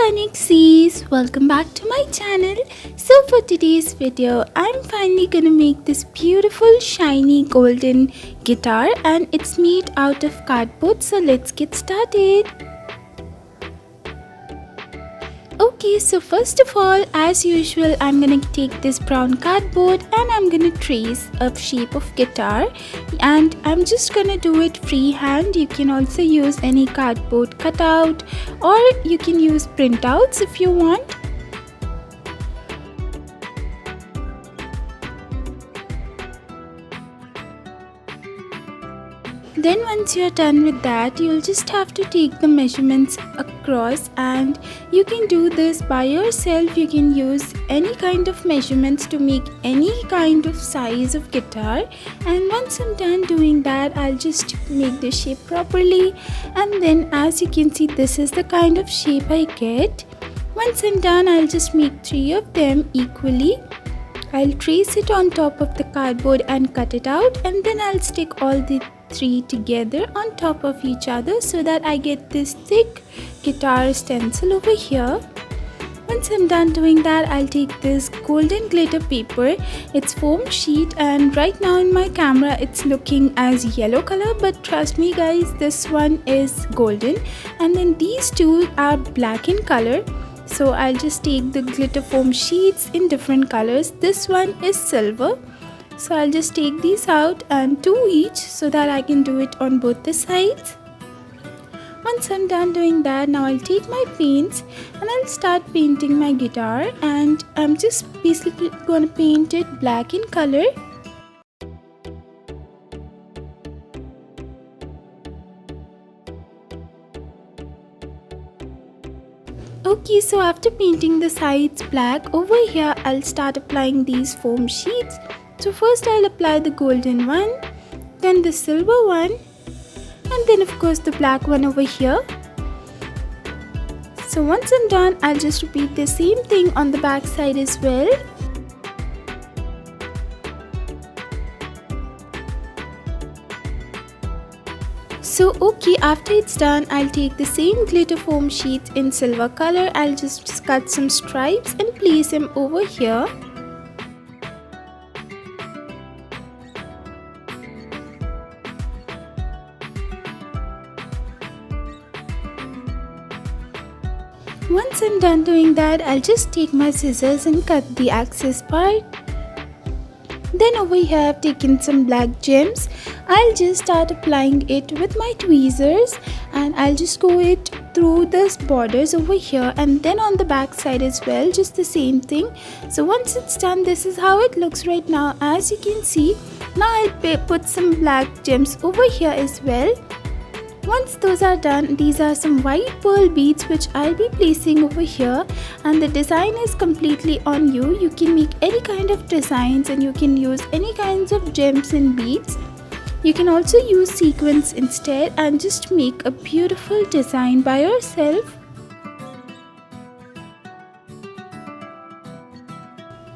Funxies, welcome back to my channel. So for today's video, I'm finally gonna make this beautiful shiny golden guitar and it's made out of cardboard. So let's get started. Okay, so first of all, as usual, I'm gonna take this brown cardboard and I'm gonna trace a shape of guitar, and I'm just gonna do it freehand. You can also use any cardboard cutout or you can use printouts if you want. Then once you're done with that, you'll just have to take the measurements across, and you can do this by yourself. You can use any kind of measurements to make any kind of size of guitar, and once I'm done doing that, I'll just make the shape properly, and then as you can see, this is the kind of shape I get. Once I'm done, I'll just make 3 of them equally. I'll trace it on top of the cardboard and cut it out, and then I'll stick all the 3 together on top of each other so that I get this thick guitar stencil over here. Once I'm done doing that, I'll take this golden glitter paper. It's foam sheet, and right now in my camera it's looking as yellow color, but trust me guys, this one is golden, and then these two are black in color. So I'll just take the glitter foam sheets in different colors. This one is silver. So I'll just take these out, and 2 each, so that I can do it on both the sides. Once I'm done doing that, now I'll take my paints and I'll start painting my guitar, and I'm just basically going to paint it black in color. Okay, so after painting the sides black, over here I'll start applying these foam sheets. So first I'll apply the golden one, then the silver one, and then of course the black one over here. So once I'm done, I'll just repeat the same thing on the back side as well. So okay, after it's done, I'll take the same glitter foam sheets in silver color. I'll just cut some stripes and place them over here. Once I'm done doing that, I'll just take my scissors and cut the access part. Then over here I've taken some black gems. I'll just start applying it with my tweezers, and I'll just go it through the borders over here, and then on the back side as well, just the same thing. So once it's done, this is how it looks right now, as you can see. Now I'll put some black gems over here as well. Once those are done, these are some white pearl beads which I'll be placing over here, and the design is completely on you. You can make any kind of designs and you can use any kinds of gems and beads. You can also use sequins instead and just make a beautiful design by yourself.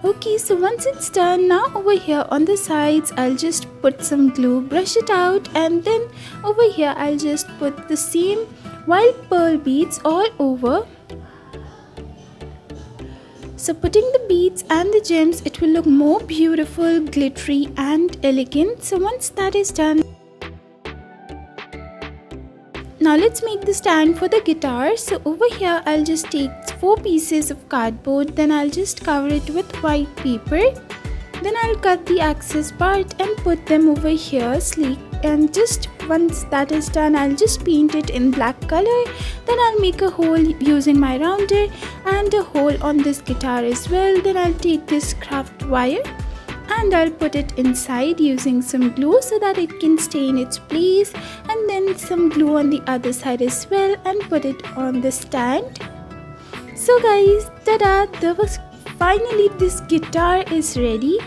Okay, so once it's done, now over here on the sides, I'll just put some glue, brush it out, and then over here I'll just put the same white pearl beads all over. So putting the beads and the gems, it will look more beautiful, glittery and elegant. So once that is done, now let's make the stand for the guitar. So over here I'll just take 4 pieces of cardboard, then I'll just cover it with white paper. Then I'll cut the access part and put them over here sleek, and just once that is done, I'll just paint it in black color. Then I'll make a hole using my rounder and a hole on this guitar as well. Then I'll take this craft wire and I'll put it inside using some glue so that it can stay in its place, and then some glue on the other side as well, and put it on the stand. So guys, tada! Finally this guitar is ready,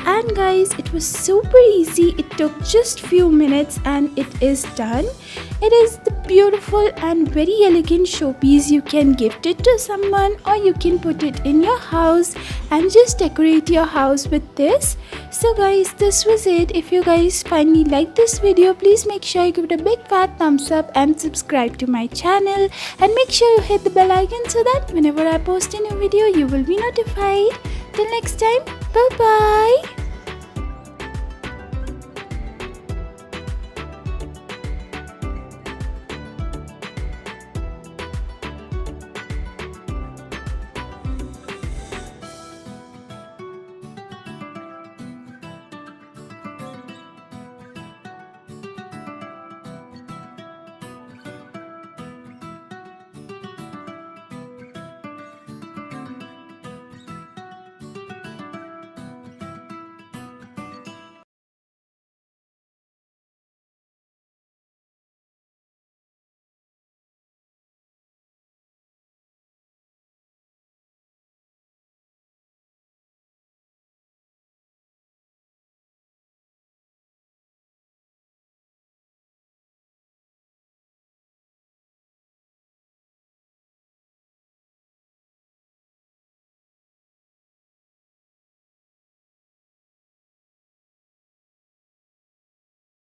And guys, it was super easy. It took just few minutes and it is done. It is the beautiful and very elegant showpiece. You can gift it to someone or you can put it in your house and just decorate your house with this. So guys, this was it. If you guys finally like this video, please make sure you give it a big fat thumbs up and subscribe to my channel, and make sure you hit the bell icon so that whenever I post a new video you will be notified. Till next time, bye bye.